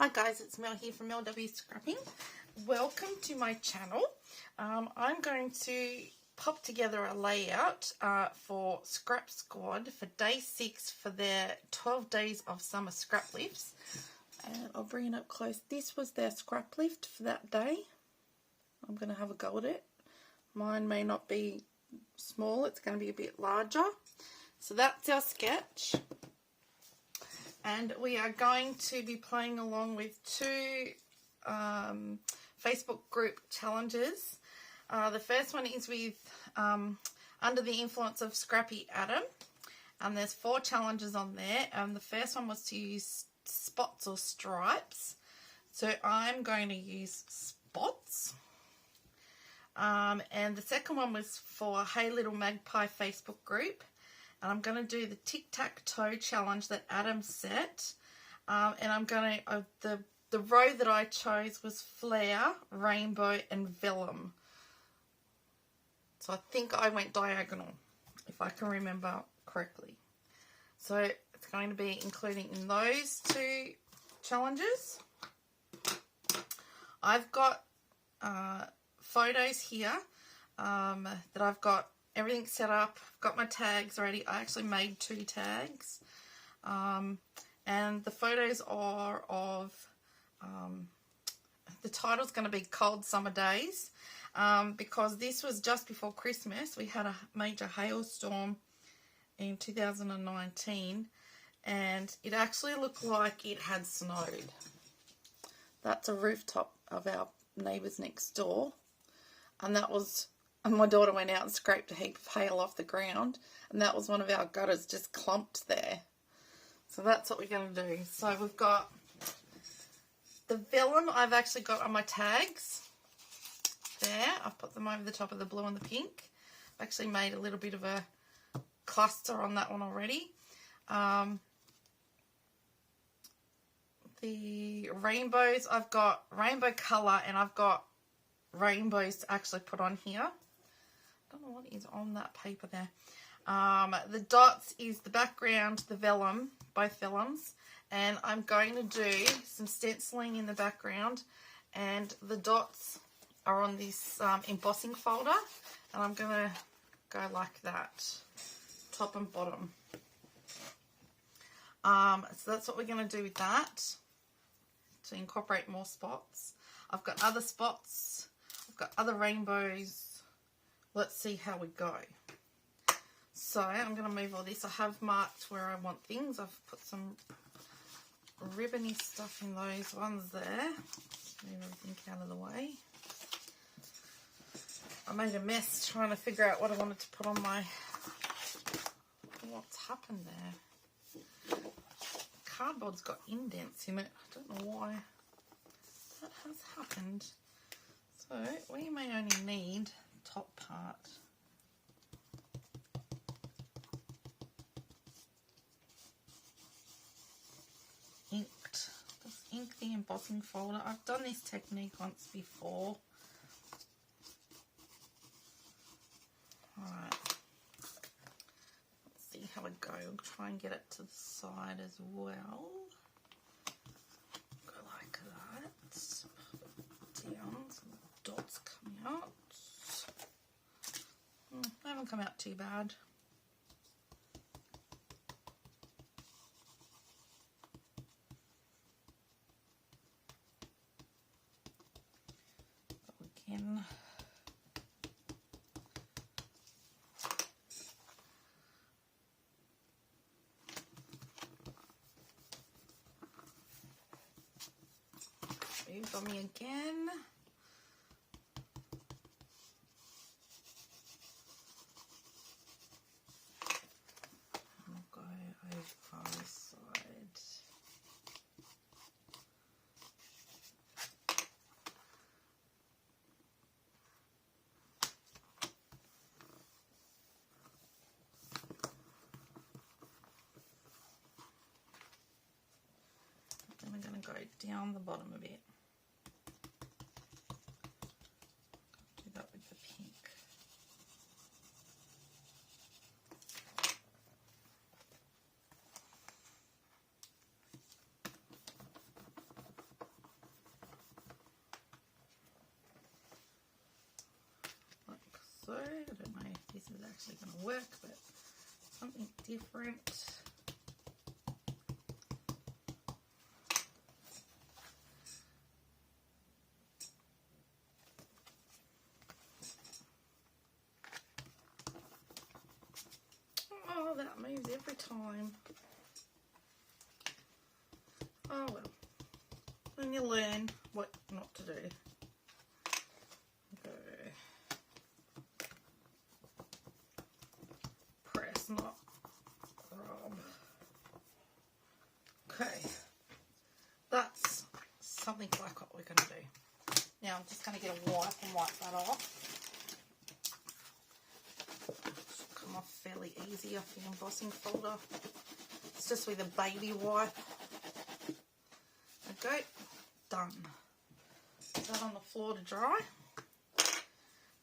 Hi guys, it's Mel here from LW Scrapping. Welcome to my channel. I'm going to pop together a layout for Scrap Squad for day 6 for their 12 days of summer scrap lifts. And I'll bring it up close. This was their scrap lift for that day. I'm going to have a go at it. Mine may not be small, it's going to be a bit larger. So that's our sketch. And we are going to be playing along with two Facebook group challenges. The first one is with Under the Influence of Scrappy Adam. And there's 4 challenges on there. And the first one was to use spots or stripes. So I'm going to use spots. And the second one was for Hey Little Magpie Facebook group. And I'm going to do the tic-tac-toe challenge that Adam set. And I'm going to, the row that I chose was flare, rainbow, and vellum. So I think I went diagonal, if I can remember correctly. So it's going to be including in those 2 challenges. I've got photos here that I've got everything set up. I've got my tags ready. I actually made 2 tags. And the photos are of, the title's going to be Cold Summer Days. Because this was just before Christmas. We had a major hailstorm in 2019. And it actually looked like it had snowed. That's a rooftop of our neighbours next door. And that was... And my daughter went out and scraped a heap of hail off the ground, and that was one of our gutters just clumped there. So that's what we're going to do. So we've got the vellum I've actually got on my tags there. I've put them over the top of the blue and the pink. I've actually made a little bit of a cluster on that one already. The rainbows, I've got rainbow colour and I've got rainbows to actually put on here. I don't know what is on that paper there. The dots is the background, the vellum, both vellums. And I'm going to do some stenciling in the background. And the dots are on this embossing folder. And I'm going to go like that, top and bottom. So that's what we're going to do with that, to incorporate more spots. I've got other spots. I've got other rainbows. Let's see how we go. So I'm going to move all this. I have marked where I want things. I've put some ribbony stuff in those ones there. Move everything out of the way. I made a mess trying to figure out what I wanted to put on my... What's happened there? Cardboard's got indents in it. I don't know why that has happened. So we may only need top part. Inked. Just ink the embossing folder. I've done this technique once before. Alright. Let's see how it goes. I'll try and get it to the side as well. Go like that. Down. Some dots coming out. They haven't come out too bad. Go again. Moved on me again. Then we're going to go down the bottom a bit. Do that with the pink. is actually going to work, but something different. Oh, that moves every time. Oh well. Then you learn what not to do. Go. Press, not rub. Okay. That's something like what we're going to do. Now I'm just going to get a wipe and wipe that off. Should come off fairly easy off the embossing folder. It's just with a baby wipe. Okay, done. Put that on the floor to dry.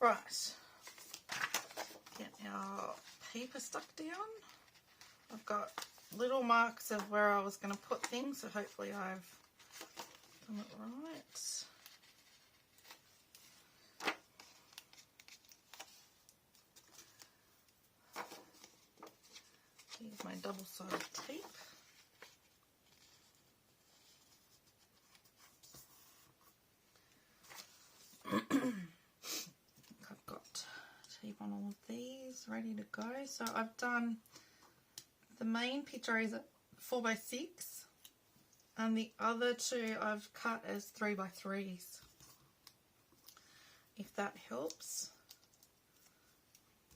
Right. Get our paper stuck down. I've got little marks of where I was going to put things, so hopefully I've done it right. Here's my double-sided tape. I've got tape on all of these ready to go. So I've done the main picture is 4x6 and the other two I've cut as 3x3s, if that helps.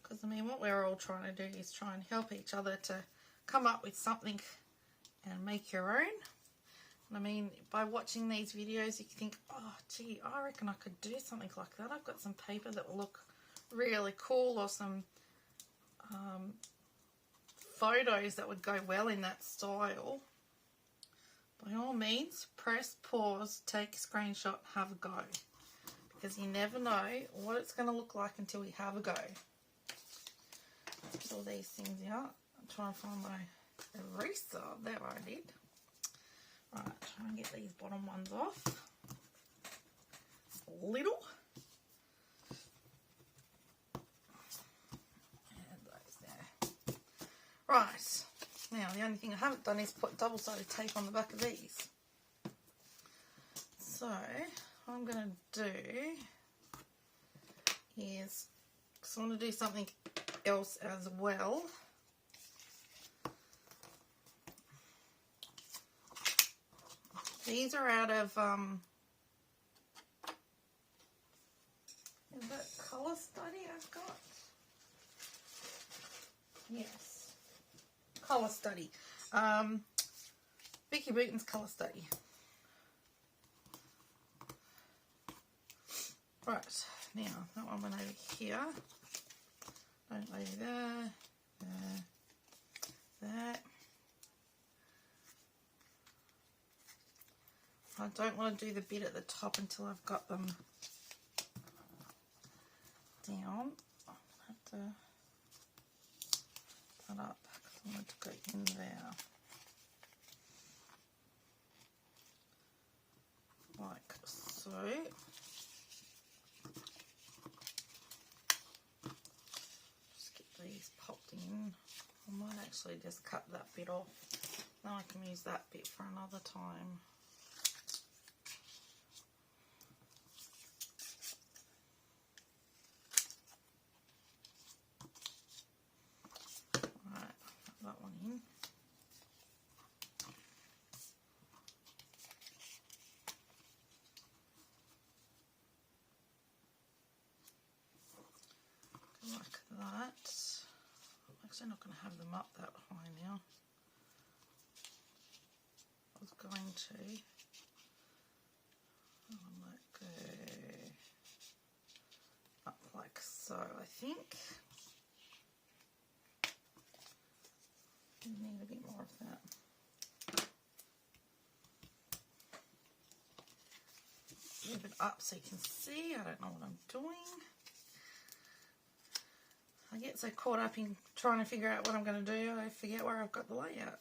Because I mean what we're all trying to do is try and help each other to come up with something and make your own. And I mean, by watching these videos you think, oh gee, I reckon I could do something like that. I've got some paper that will look really cool, or some photos that would go well in that style. By all means, press pause, take a screenshot, have a go. Because you never know what it's going to look like until we have a go. Get all these things out. I'm trying to find my eraser. There I did. Right, try and get these bottom ones off. A little. And those there. Right. Now, the only thing I haven't done is put double-sided tape on the back of these. So, what I'm going to do is, because I want to do something else as well. These are out of, is that Colour Study I've got? Yes. Colour Study. Vicky Booton's Colour Study. Right, now that one went over here. Don't lay there, there. I don't want to do the bit at the top until I've got them down. I'll have to put that up because I want it to go in there. Like so. Just get these popped in. I might actually just cut that bit off. Then I can use that bit for another time. That one in. Like that. I'm actually not going to have them up that high now. I was going to. I might go up like so, I think. Need a bit more of that. Move it up so you can see. I don't know what I'm doing. I get so caught up in trying to figure out what I'm going to do, I forget where I've got the layout.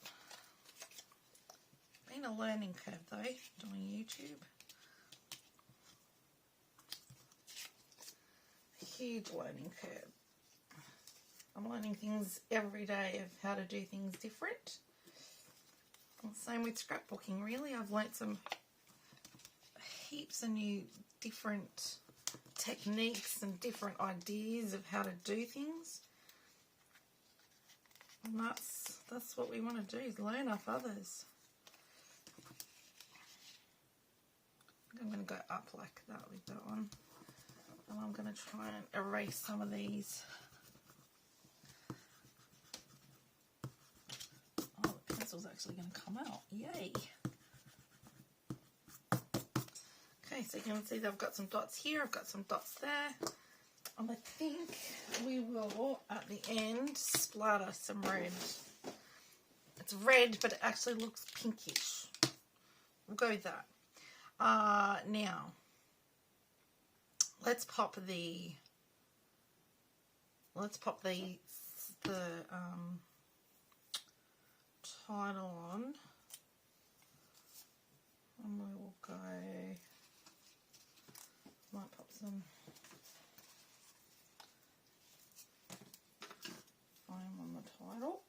Been a learning curve though, doing YouTube. A huge learning curve. I'm learning things every day of how to do things different. And same with scrapbooking, really. I've learnt some heaps of new different techniques and different ideas of how to do things. And that's what we want to do, is learn off others. I'm going to go up like that with that one. And I'm going to try and erase some of these. Oh, the pencil's actually going to come out. Yay! Okay, so you can see that I've got some dots here, I've got some dots there. And I think we will, at the end, splatter some red. It's red, but it actually looks pinkish. We'll go with that. Now, let's pop the title on, and we will go. Might pop some foam on the title.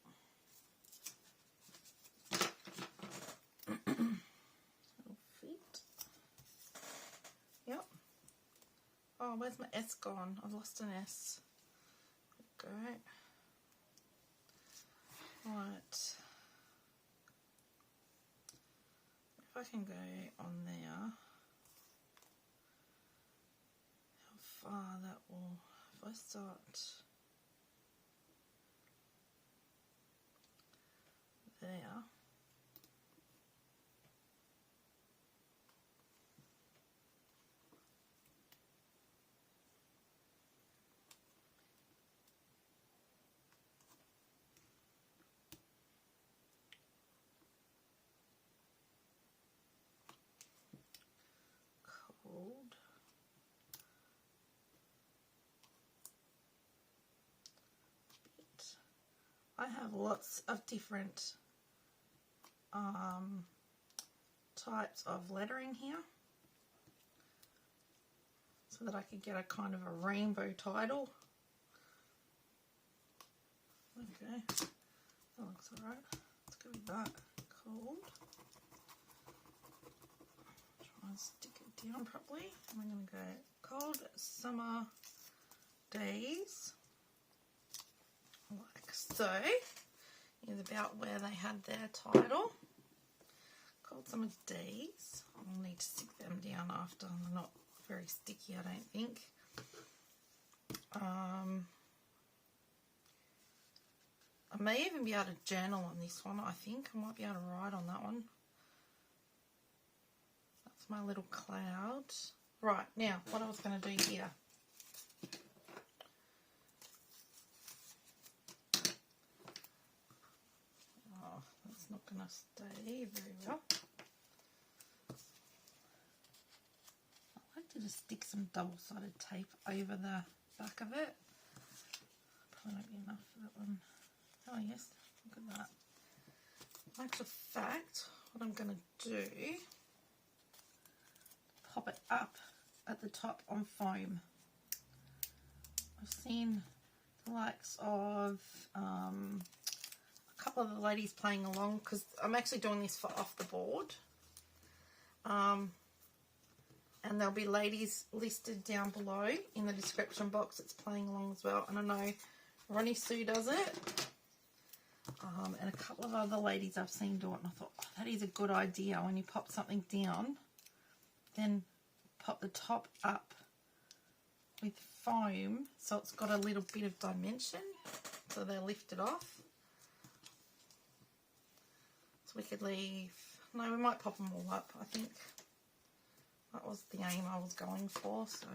It'll fit. Yep. Oh, where's my S gone? I've lost an S. There we go. Right. If I can go on there. That will, if I start there, cold. I have lots of different types of lettering here, so that I could get a kind of a rainbow title. Okay, that looks alright. Let's go with that. Cold. Try and stick it down properly. And I'm going to go cold summer days. Like so, is about where they had their title. Cold summer days. I'll need to stick them down after. They're not very sticky, I don't think. I may even be able to journal on this one, I think. I might be able to write on that one. That's my little cloud. Right, now, what I was going to do here. Not going to stay very well. I like to just stick some double-sided tape over the back of it. Probably won't be enough for that one. Oh yes, look at that. In actual fact, what I'm going to do, pop it up at the top on foam. I've seen the likes of a couple of the ladies playing along, because I'm actually doing this for off the board, and there'll be ladies listed down below in the description box that's playing along as well. And I know Roni Sue does it, and a couple of other ladies I've seen do it, and I thought, oh, that is a good idea. When you pop something down, then pop the top up with foam so it's got a little bit of dimension, so they're lifted off. So we could leave, no, we might pop them all up. I think that was the aim I was going for, so.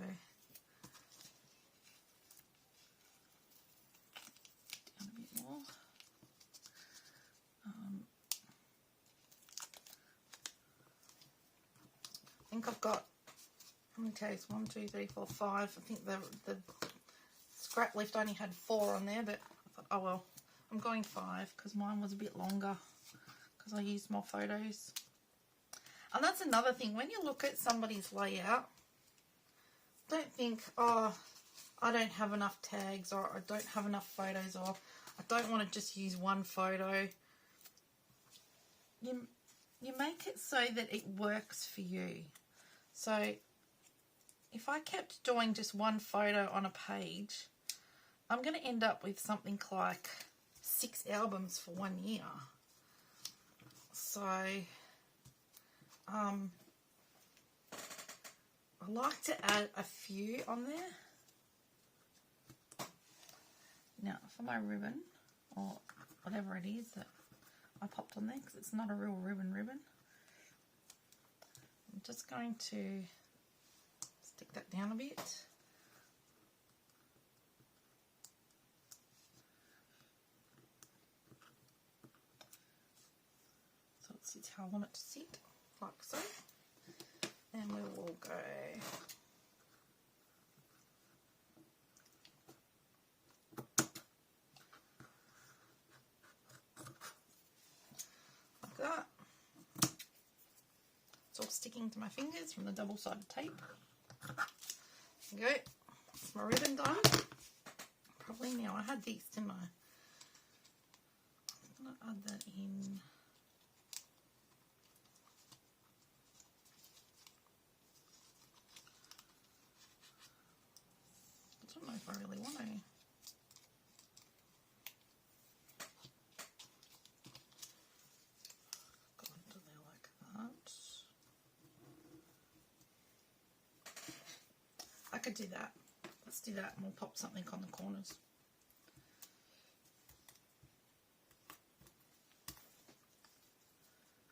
Down a bit more. I think I've got, how many tags? 1, 2, 3, 4, 5. I think the scrap lift only had 4 on there, but I thought, oh well, I'm going 5 because mine was a bit longer, because I used more photos. And that's another thing, when you look at somebody's layout, don't think, oh, I don't have enough tags, or I don't have enough photos, or I don't want to just use one photo. You make it so that it works for you. So if I kept doing just one photo on a page, I'm going to end up with something like 6 albums for 1 year. So I like to add a few on there. Now for my ribbon, or whatever it is that I popped on there, because it's not a real ribbon. I'm just going to stick that down a bit. So it sits how I want it to sit, like so. And we will go like that. It's all sticking to my fingers from the double-sided tape. There you go. That's my ribbon done. Probably now. I had these, didn't I? I'm going to add that in. I don't know if I really want to. Go into there like that. I could do that. Let's do that, and we'll pop something on the corners.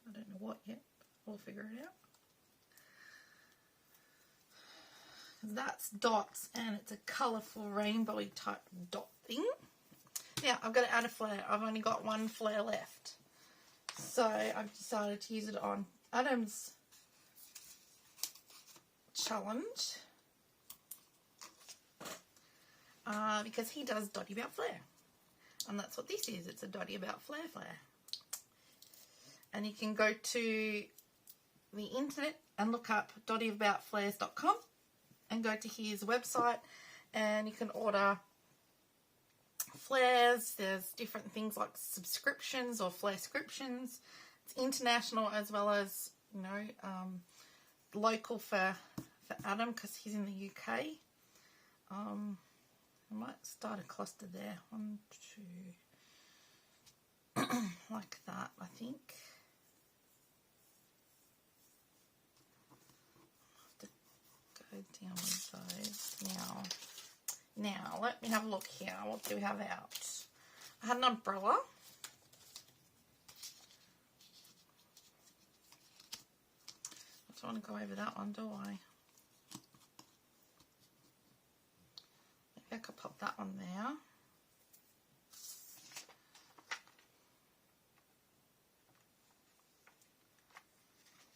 I don't know what yet. We'll figure it out. That's dots, and it's a colourful rainbowy type dot thing. Now I've got to add a flare. I've only got one flare left, so I've decided to use it on Adam's challenge, because he does Dotty About Flare, and that's what this is. It's a Dotty About Flare. And you can go to the internet and look up dottyaboutflares.com and go to his website, and you can order flares. There's different things like subscriptions or flare-scriptions. It's international as well as, you know, local for Adam, because he's in the UK. I might start a cluster there. 1, 2, like that, I think. Go down with those. Now let me have a look here. What do we have out? I had an umbrella. I don't want to go over that one, do I? Maybe I could pop that one there.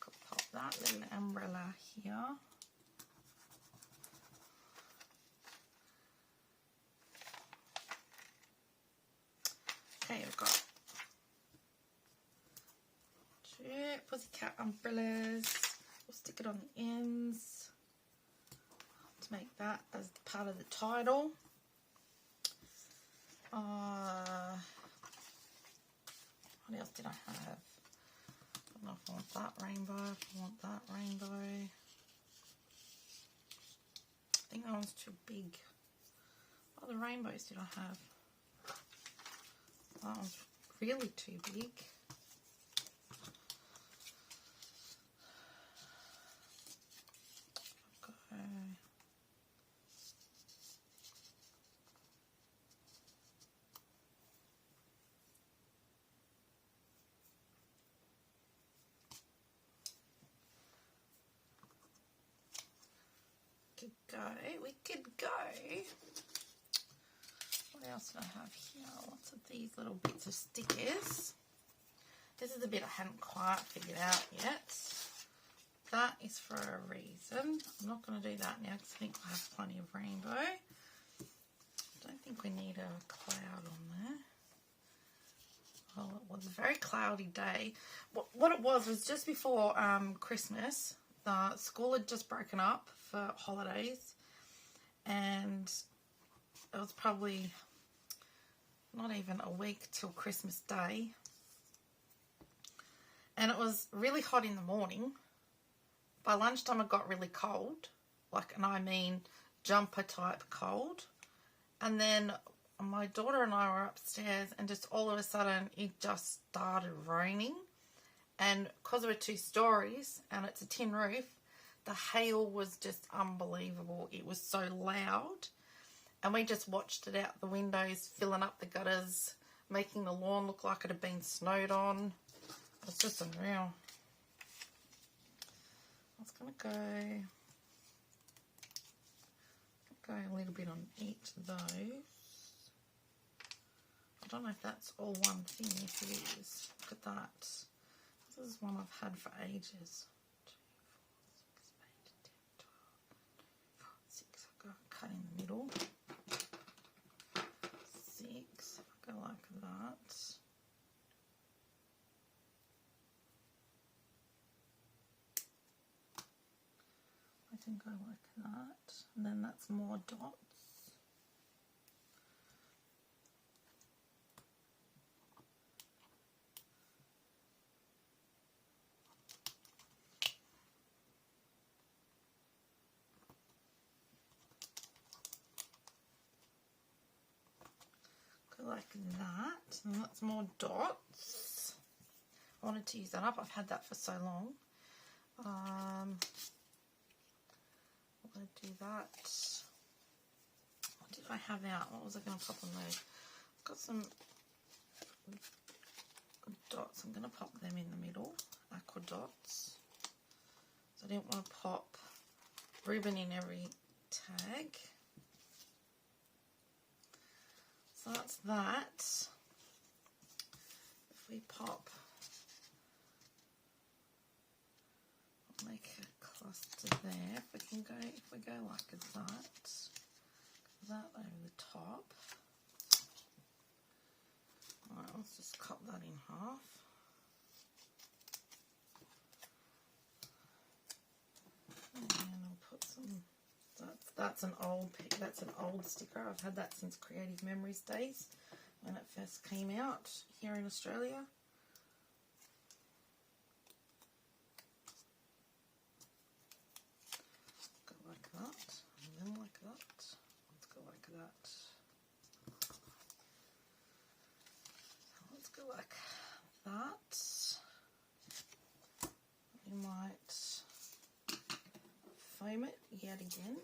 Could pop that little umbrella here. Okay, I've got 2 pussycat umbrellas. We'll stick it on the ends to make that as part of the title. What else did I have? I don't know if I want that rainbow, if I want that rainbow. I think that one's too big. What other rainbows did I have? That one's really too big. We could go. What else do I have here? Lots of these little bits of stickers. This is the bit I hadn't quite figured out yet. That is for a reason. I'm not going to do that now because I think I have plenty of rainbow. I don't think we need a cloud on there. Well, it was a very cloudy day. What it was just before Christmas. The school had just broken up for holidays, and it was probably not even a week till Christmas Day. And it was really hot in the morning. By lunchtime it got really cold. Like, and I mean jumper type cold. And then my daughter and I were upstairs and just all of a sudden it just started raining. And because there were 2 stories and it's a tin roof, the hail was just unbelievable. It was so loud. And we just watched it out the windows, filling up the gutters, making the lawn look like it had been snowed on. It was just unreal. I was going to go a little bit on each of those. I don't know if that's all one thing. Yes, it is. Look at that. This is one I've had for ages. 2, 4, 6, 8, 10, 12, 6. I've got a cut in the middle. 6. I'll go like that. I can go like that. And then that's more dots. Like that, and that's more dots. I wanted to use that up. I've had that for so long. I'm going to do that. What did I have out? What was I going to pop on those? I've got some dots. I'm going to pop them in the middle, aqua dots. So I didn't want to pop ribbon in every tag. So that's that. If we pop, I'll make a cluster there. If we go like that over the top. Alright, let's just cut that in half. And I'll put some. That's an old sticker. I've had that since Creative Memories days when it first came out here in Australia. Go like that, and then like that. Let's go like that. Let's go like that. We might foam it yet again.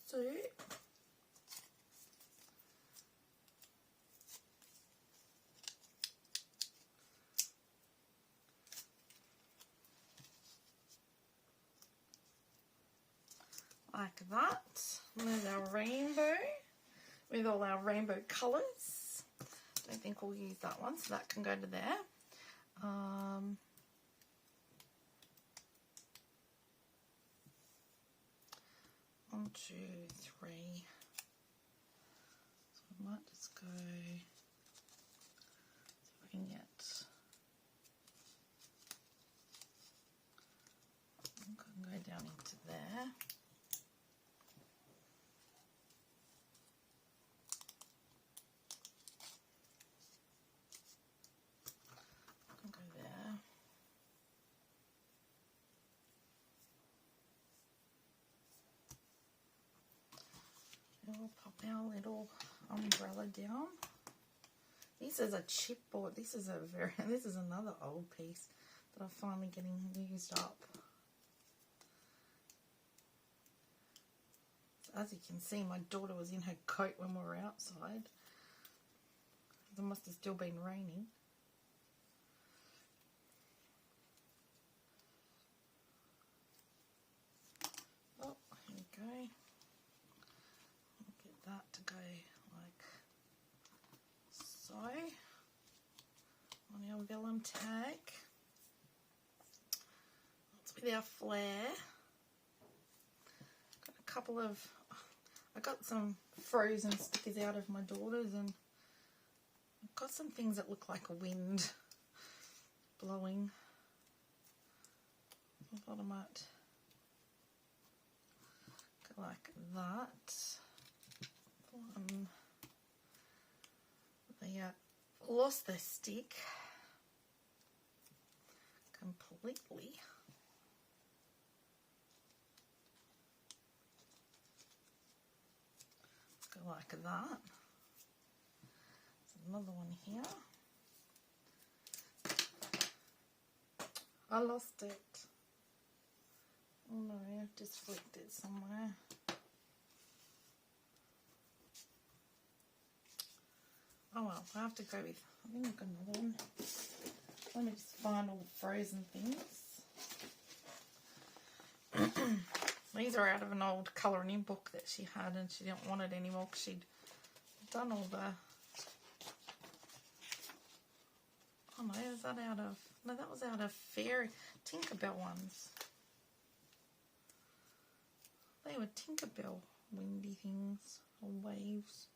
So like that. And there's our rainbow with all our rainbow colours. I don't think we'll use that one, so that can go to there. 1, 2, 3. So I might just go, see if I can get, I can go down into there. I can go there. We'll pop our little umbrella down. This is a chipboard. This is another old piece that I'm finally getting used up. So as you can see, my daughter was in her coat when we were outside. It must have still been raining. Oh, here we go. That to go like so on our vellum tag. That's with our flare. Got a couple of, I got some frozen stickers out of my daughter's, and I've got some things that look like a wind blowing. I thought I might go like that. They lost their stick completely. Go like that. There's another one here. I lost it. Oh no, I've just flicked it somewhere. Oh well, I have to go with, I think I've got another one. Let me just find all the frozen things. These are out of an old colouring in book that she had, and she didn't want it anymore because she'd done all the... Oh no, is that out of... No, that was out of Fairy Tinkerbell ones. They were Tinkerbell windy things, or waves.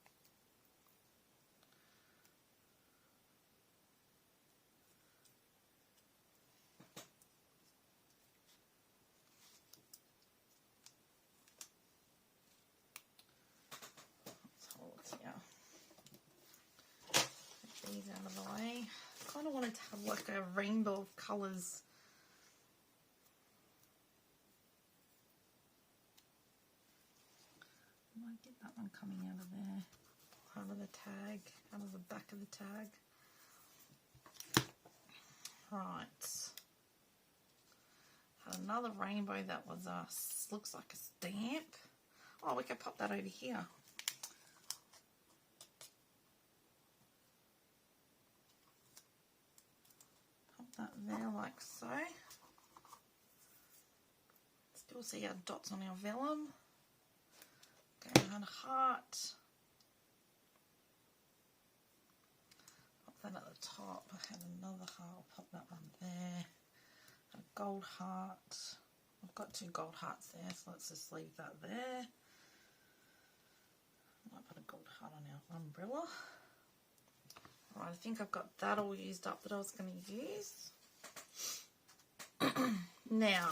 These out of the way. I kind of wanted to have like a rainbow of colours. I might get that one coming out of there. Out of the tag, out of the back of the tag. Right. Had another rainbow that was looks like a stamp. Oh, we could pop that over here. That there like so. Still see our dots on our vellum. Go around a heart. Pop that at the top. I have another heart. I'll pop that one there. A gold heart. I've got 2 gold hearts there, so let's just leave that there. I might put a gold heart on our umbrella. Right, I think I've got that all used up that I was going to use. Now,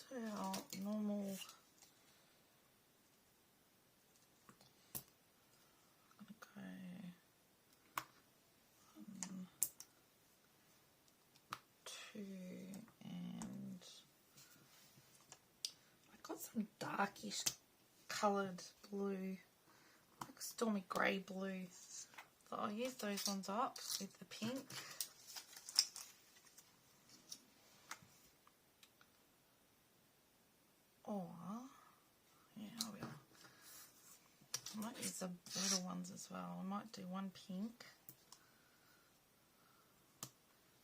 do our normal. Okay. 1, 2, and I got some darkish coloured blue, like stormy grey blue. So I'll use those ones up with the pink. Or, yeah, I will. I might use the little ones as well. I might do one pink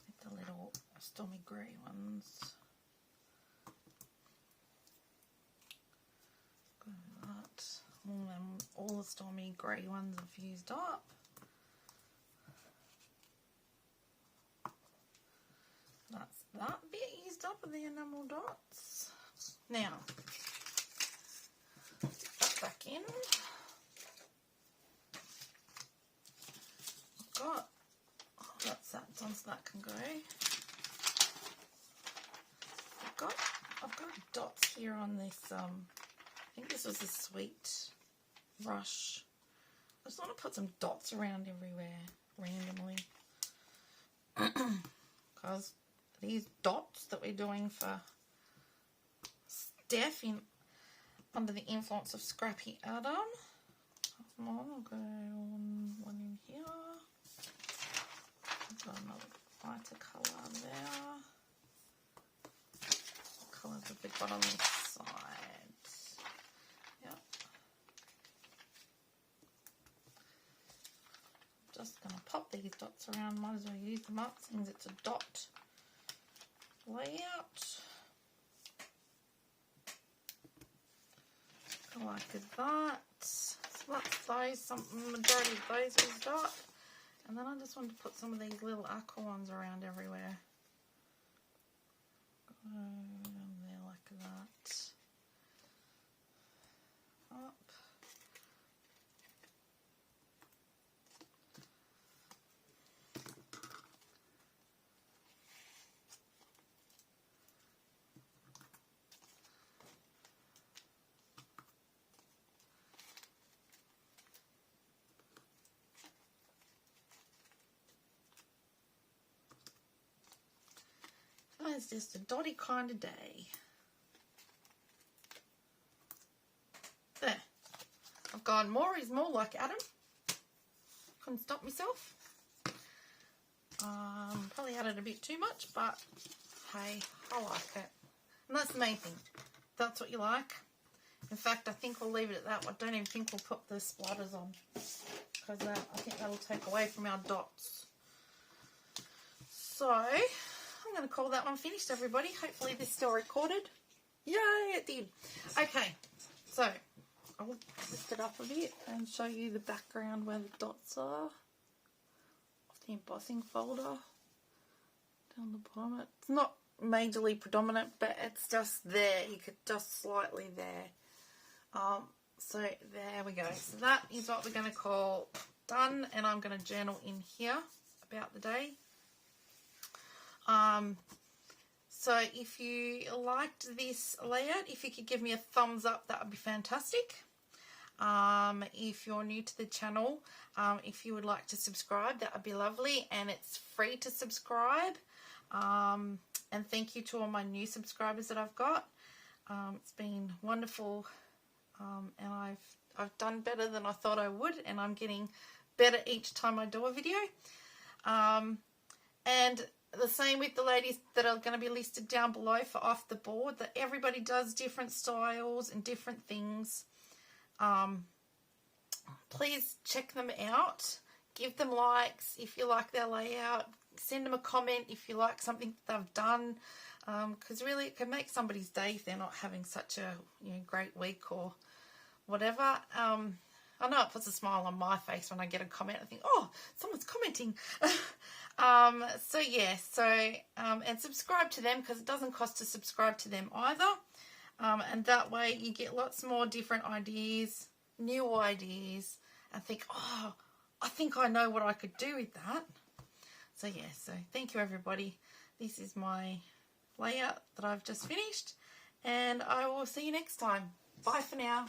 with the little stormy grey ones. All the stormy grey ones I've used up. That's that bit used up of the enamel dots. Now, stick that back in. I've got, that's that done, so that can go. I've got dots here on this, I think this was a sweet brush. I just want to put some dots around everywhere randomly. Because these dots that we're doing for Steph under the influence of Scrappy Adam. I'll go one in here. I've got another lighter colour there. What colours have we got on this side? Yep. Just going to pop these dots around. Might as well use them up since it's a dot layout. Like that. So that's those, majority of those used up. And then I just want to put some of these little aqua ones around everywhere. Go down there like that. Up. is just a Dotty kind of day. There. I've gone more is more like Adam. Couldn't stop myself. Probably added a bit too much, but hey, I like it. And that's the main thing. That's what you like. In fact, I think we'll leave it at that. I don't even think we'll put the splatters on, because I think that'll take away from our dots. So, I'm going to call that one finished, everybody. Hopefully this still recorded. Yay, it did. Okay, so I'll lift it up a bit and show you the background where the dots are. Off the embossing folder. Down the bottom. It's not majorly predominant, but it's just there. You could just slightly there. So there we go. So that is what we're going to call done, and I'm going to journal in here about the day. So if you liked this layout, if you could give me a thumbs up, that would be fantastic. If you're new to the channel, if you would like to subscribe, that would be lovely, and it's free to subscribe. And thank you to all my new subscribers that I've got. It's been wonderful, and I've done better than I thought I would, and I'm getting better each time I do a video. And the same with the ladies that are going to be listed down below for off the board, that everybody does different styles and different things. Please check them out. Give them likes if you like their layout. Send them a comment if you like something that they've done. Because really it can make somebody's day if they're not having such a great week or whatever. I know it puts a smile on my face when I get a comment. I think, oh, someone's commenting. So yeah, and subscribe to them, because it doesn't cost to subscribe to them either. And that way you get lots more different ideas, new ideas, and think, oh, I think I know what I could do with that. So yeah, so thank you everybody. This is my layout that I've just finished, and I will see you next time. Bye for now.